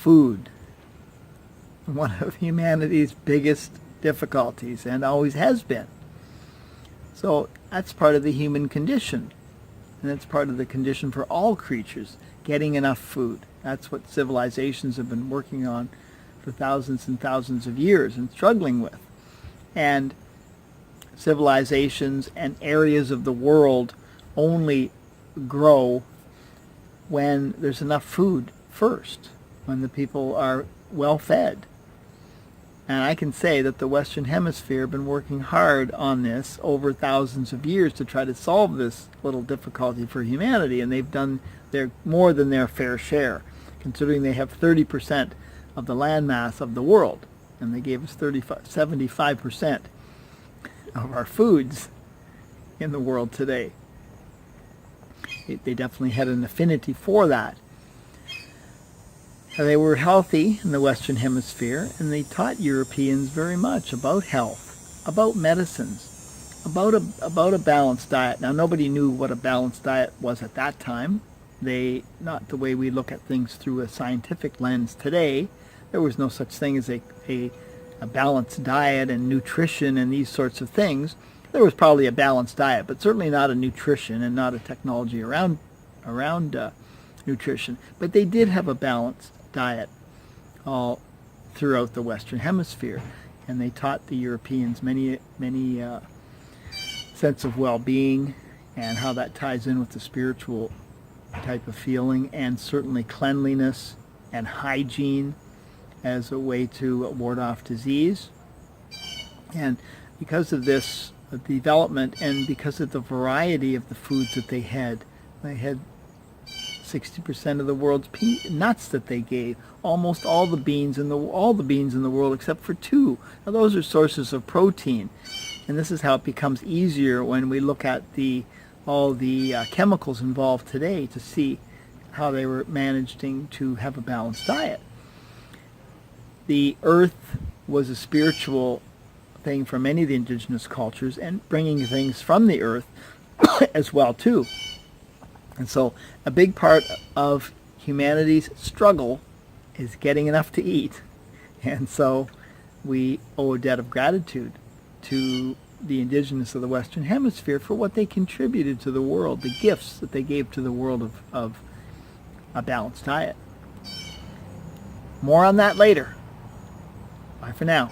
food. One of humanity's biggest difficulties, and always has been. So that's part of the human condition. And that's part of the condition for all creatures, getting enough food. That's what civilizations have been working on for thousands and thousands of years and struggling with. And civilizations and areas of the world only grow when there's enough food first, when the people are well fed. And I can say that the Western Hemisphere have been working hard on this over thousands of years to try to solve this little difficulty for humanity, and they've done more than their fair share, considering they have 30% of the landmass of the world, and they gave us 75% of our foods in the world today. They definitely had an affinity for that. They were healthy in the Western Hemisphere, and they taught Europeans very much about health, about medicines, about a balanced diet. Now, nobody knew what a balanced diet was at that time. Not the way we look at things through a scientific lens today. There was no such thing as a balanced diet and nutrition and these sorts of things. There was probably a balanced diet, but certainly not a nutrition and not a technology around nutrition. But they did have a balanced diet all throughout the Western Hemisphere, and they taught the Europeans many sense of well-being and how that ties in with the spiritual type of feeling, and certainly cleanliness and hygiene as a way to ward off disease. And because of this development and because of the variety of the foods that they had 60% of the world's nuts that they gave, almost all the beans in the world except for 2. Now, those are sources of protein, and this is how it becomes easier when we look at all the chemicals involved today to see how they were managing to have a balanced diet. The earth was a spiritual thing for many of the indigenous cultures, and bringing things from the earth as well too. And so a big part of humanity's struggle is getting enough to eat. And so we owe a debt of gratitude to the indigenous of the Western Hemisphere for what they contributed to the world, the gifts that they gave to the world of a balanced diet. More on that later. Bye for now.